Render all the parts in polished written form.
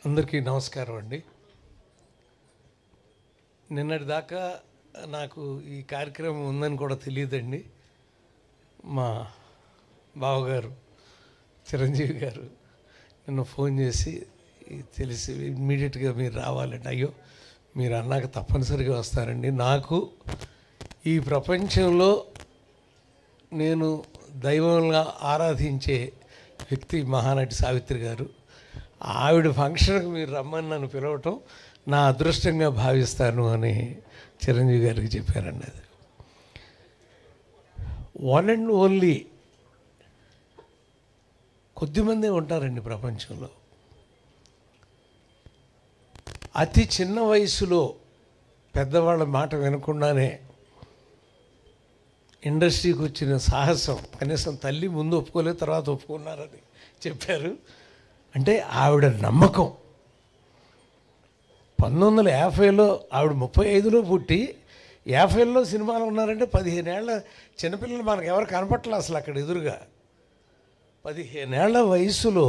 అందరికీ నమస్కారం అండి. నిన్నటి దాకా నాకు ఈ కార్యక్రమం ఉందని కూడా తెలియదండి. మా బావగారు చిరంజీవి గారు నిన్న ఫోన్ చేసి తెలిసి ఇమ్మీడియట్గా మీరు రావాలండి. అయ్యో మీరు అన్నాక తప్పనిసరిగా వస్తారండి. నాకు ఈ ప్రపంచంలో నేను దైవంగా ఆరాధించే వ్యక్తి మహానటి సావిత్రి గారు. ఆవిడ ఫంక్షన్కి మీరు రమ్మని నన్ను పిలవటం నా అదృష్టంగా భావిస్తాను అని చిరంజీవి గారికి చెప్పారండి. అది వన్ అండ్ ఓన్లీ కొద్దిమందే ఉంటారండి ప్రపంచంలో. అతి చిన్న వయసులో పెద్దవాళ్ళ మాట వినకుండానే ఇండస్ట్రీకి వచ్చిన సాహసం కనీసం తల్లి ముందు ఒప్పుకోలేదు, తర్వాత ఒప్పుకున్నారని చెప్పారు. అంటే ఆవిడ నమ్మకం. 1950లో ఆవిడ 35లో పుట్టి 50లో సినిమాలు ఉన్నారంటే 15 ఏళ్ళ చిన్నపిల్లలు మనకు ఎవరు కనపట్లేదు అసలు అక్కడ ఎదురుగా. 15 ఏళ్ల వయసులో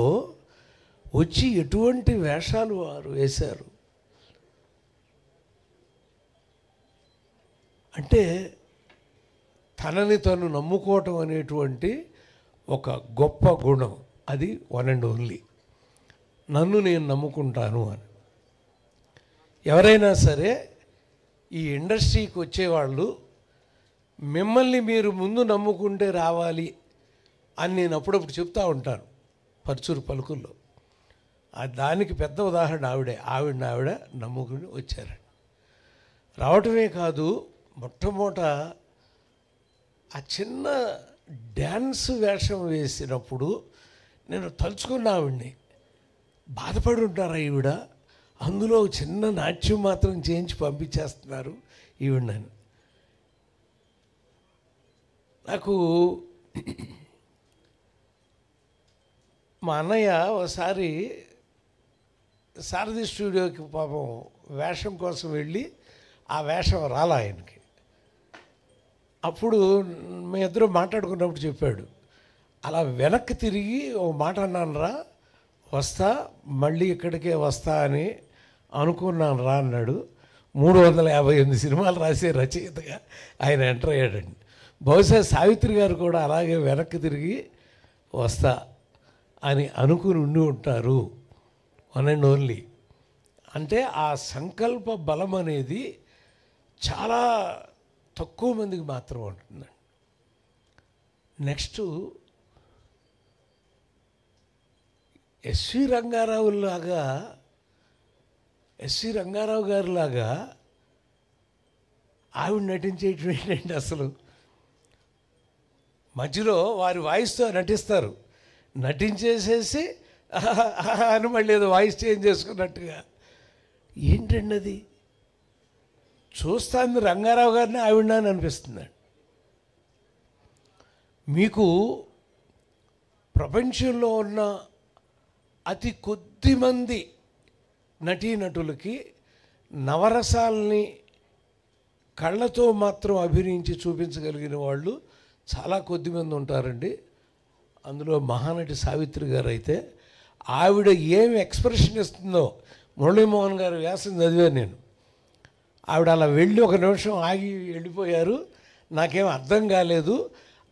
వచ్చి ఎటువంటి వేషాలు వారు వేశారు అంటే తనని తను నమ్ముకోవటం అనేటువంటి ఒక గొప్ప గుణం. అది వన్ అండ్ ఓన్లీ. నన్ను నేను నమ్ముకుంటాను అని. ఎవరైనా సరే ఈ ఇండస్ట్రీకి వచ్చేవాళ్ళు మిమ్మల్ని మీరు ముందు నమ్ముకుంటే రావాలి అని నేను అప్పుడప్పుడు చెప్తూ ఉంటాను పరుచూరు పలుకుల్లో. దానికి పెద్ద ఉదాహరణ ఆవిడ నమ్ముకుని వచ్చారండి. రావటమే కాదు, మొట్టమొదట ఆ చిన్న డ్యాన్స్ వేషం వేసినప్పుడు నేను తలుచుకున్న ఆవిడ్ని. బాధపడి ఉంటారా ఈవిడ, అందులో చిన్న నాట్యం మాత్రం చేయించి పంపించేస్తున్నారు ఈవిడని. నాకు మా అన్నయ్య ఒకసారి సారథి స్టూడియోకి పాపం వేషం కోసం వెళ్ళి ఆ వేషం రాలా ఆయనకి. అప్పుడు మీ ఇద్దరు మాట్లాడుకున్నప్పుడు చెప్పాడు, అలా వెనక్కి తిరిగి ఓ మాట అన్నాను రా, వస్తా మళ్ళీ ఇక్కడికే వస్తా అని అనుకున్నాను రా అన్నాడు. 358 సినిమాలు రాసే రచయితగా ఆయన ఎంటర్ అయ్యాడండి. బహుశా సావిత్రి గారు కూడా అలాగే వెనక్కి తిరిగి వస్తా అని అనుకుని ఉండి ఉంటారు. One and only. అంటే ఆ సంకల్ప బలం అనేది చాలా తక్కువ మందికి మాత్రం ఉంటుందండి. నెక్స్ట్ ఎస్వి రంగారావు గారిలాగా ఆవిడ నటించేయటం ఏంటంటే అసలు మధ్యలో వారి వాయిస్తో నటిస్తారు, నటించేసేసి అని మళ్ళీ ఏదో వాయిస్ చేంజ్ చేసుకున్నట్టుగా. ఏంటండి అది? చూస్తాను రంగారావు గారిని ఆవిడ అని అనిపిస్తుందండి. మీకు ప్రపంచంలో ఉన్న అతి కొద్ది మంది నటీనటులకి నవరసాలని కళ్ళతో మాత్రం అభినయించి చూపించగలిగిన వాళ్ళు చాలా కొద్దిమంది ఉంటారండి. అందులో మహానటి సావిత్రి గారు అయితే ఆవిడ ఏమి ఎక్స్ప్రెషన్ ఇస్తుందో, మురళీమోహన్ గారు వ్యాసం చదివాను నేను. ఆవిడ అలా వెళ్ళి ఒక నిమిషం ఆగి వెళ్ళిపోయారు, నాకేం అర్థం కాలేదు.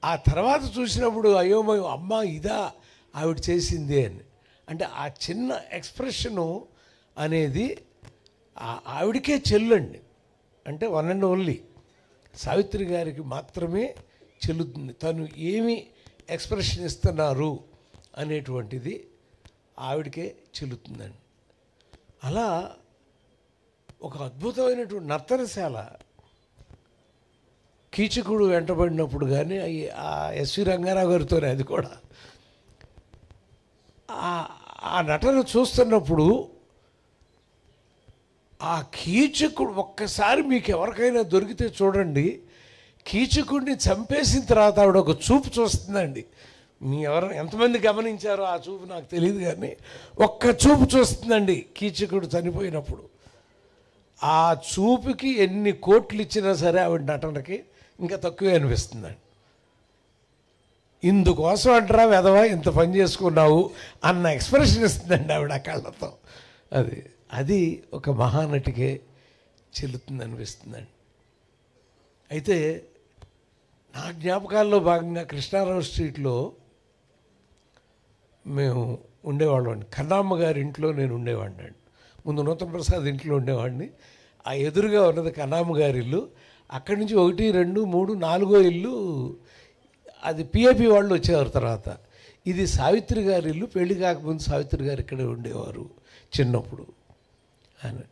ఆ తర్వాత చూసినప్పుడు అయోమయం, అమ్మ ఇదా ఆవిడ చేసింది అని. అంటే ఆ చిన్న ఎక్స్ప్రెషను అనేది ఆవిడకే చెల్లండి. అంటే వన్ అండ్ ఓన్లీ సావిత్రి గారికి మాత్రమే చెల్లుతుంది. తను ఏమి ఎక్స్ప్రెషన్ ఇస్తున్నారు అనేటువంటిది ఆవిడకే చెల్లుతుందండి. అలా ఒక అద్భుతమైనటువంటి నర్తనశాల కీచకుడు వెంటబడినప్పుడు కానీ ఆ ఎస్వి రంగారావు గారితోనే అది కూడా ఆ నటన చూస్తున్నప్పుడు ఆ కీచకుడు ఒక్కసారి మీకు ఎవరికైనా దొరికితే చూడండి, కీచకుడిని చంపేసిన తర్వాత ఆవిడ ఒక చూపు చూస్తుందండి. మీ ఎంతమంది గమనించారో ఆ చూపు నాకు తెలియదు, కానీ ఒక్క చూపు చూస్తుందండి కీచకుడు చనిపోయినప్పుడు. ఆ చూపుకి ఎన్ని కోట్లు ఇచ్చినా సరే ఆవిడ నటనకి ఇంకా తక్కువే అనిపిస్తుందండి. ఇందుకోసం అంటారా వెధవా ఇంత పని చేసుకున్నావు అన్న ఎక్స్ప్రెషన్ ఇస్తుందండి ఆవిడ కళ్ళతో. అది ఒక మహానటికే చెల్లుతుంది అనిపిస్తుందండి. అయితే నా జ్ఞాపకాల్లో భాగంగా కృష్ణారావు స్ట్రీట్లో మేము ఉండేవాళ్ళం అండి. కన్నమ్మ గారి ఇంట్లో నేను ఉండేవాడిని అండి. ముందు నూతన ప్రసాద్ ఇంట్లో ఉండేవాడిని. ఆ ఎదురుగా ఉన్నది కన్నమ్మ గారి ఇల్లు. అక్కడి నుంచి 1, 2, 3, 4 ఇల్లు అది పిఏపి వాళ్ళు వచ్చేవారు తర్వాత. ఇది సావిత్రి గారి ఇల్లు. పెళ్లి కాకముందు సావిత్రి గారు ఇక్కడే ఉండేవారు చిన్నప్పుడు అని.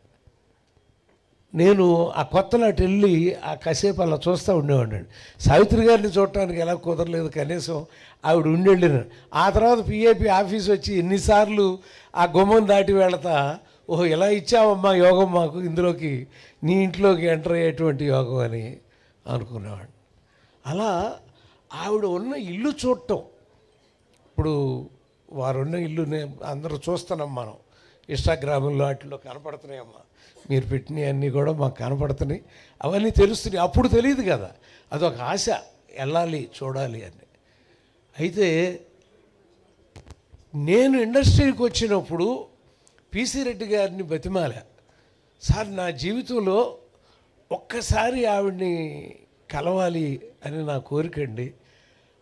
నేను ఆ కొత్తలాట వెళ్ళి ఆ కాసేపు అలా చూస్తూ ఉండేవాడిని. సావిత్రి గారిని చూడటానికి ఎలా కుదరలేదు, కనీసం ఆవిడ ఉండేళ్ళిన. ఆ తర్వాత పిఏపి ఆఫీస్ వచ్చి ఎన్నిసార్లు ఆ గుమ్మం దాటి వెళతా, ఓహో ఇలా ఇచ్చావమ్మా యోగం మాకు, ఇందులోకి నీ ఇంట్లోకి ఎంటర్ అయ్యేటువంటి యోగం అని అనుకునేవాడిని. అలా ఆవిడ ఉన్న ఇల్లు చూడటం, ఇప్పుడు వారున్న ఇల్లునే అందరూ చూస్తున్నాం మనం, ఇన్స్టాగ్రాముల్లో వాటిలో కనపడుతున్నాయమ్మా, మీరు పెట్టినవి అన్నీ కూడా మాకు కనపడుతున్నాయి, అవన్నీ తెలుస్తున్నాయి. అప్పుడు తెలియదు కదా, అదొక ఆశ, వెళ్ళాలి చూడాలి అని. అయితే నేను ఇండస్ట్రీకి వచ్చినప్పుడు పిసి రెడ్డి గారిని బతిమాలా, సార్ నా జీవితంలో ఒక్కసారి ఆవిడ్ని కలవాలి అని నా కోరికండి,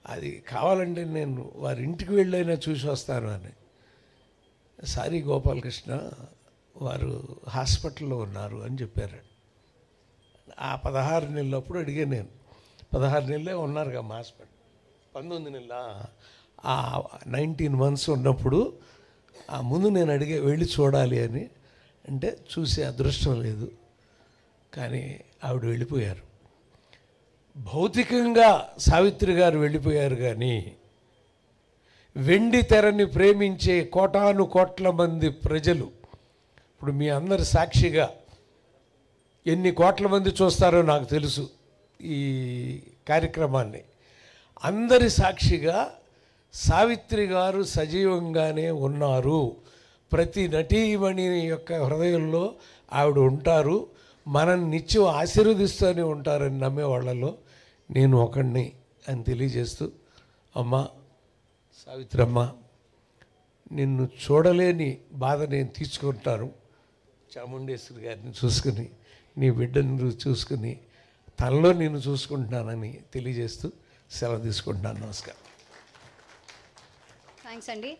అది కావాలంటే నేను వారి ఇంటికి వెళ్ళైనా చూసి వస్తాను అని. సారీ గోపాలకృష్ణ, వారు హాస్పిటల్లో ఉన్నారు అని చెప్పారు. ఆ 16 నెలలప్పుడు అడిగాను నేను. 16 నెలలే ఉన్నారు కదా హాస్పిటల్, 19 నెలల 19 months ఉన్నప్పుడు ఆ ముందు నేను అడిగే వెళ్ళి చూడాలి అని. అంటే చూసే అదృష్టం లేదు, కానీ ఆవిడ వెళ్ళిపోయారు. భౌతికంగా సావిత్రి గారు వెళ్ళిపోయారు, కానీ వెండి తెరని ప్రేమించే కోటాను కోట్ల మంది ప్రజలు, ఇప్పుడు మీ అందరి సాక్షిగా ఎన్ని కోట్ల మంది చూస్తారో నాకు తెలుసు ఈ కార్యక్రమాన్ని, అందరి సాక్షిగా సావిత్రి గారు సజీవంగానే ఉన్నారు. ప్రతి నటీమణి యొక్క హృదయంలో ఆవిడ ఉంటారు, మనం నిత్యం ఆశీర్వదిస్తూనే ఉంటారని నమ్మే వాళ్ళలో నేను ఒకడిని అని తెలియజేస్తూ, అమ్మా సావిత్రమ్మ, నిన్ను చూడలేని బాధ నేను తీర్చుకుంటాను. చాముండేశ్వరి గారిని చూసుకుని, నీ బిడ్డను చూసుకుని, తనలో నేను చూసుకుంటున్నానని తెలియజేస్తూ సెలవు తీసుకుంటున్నాను. నమస్కారం. థ్యాంక్స్ అండి.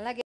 అలాగే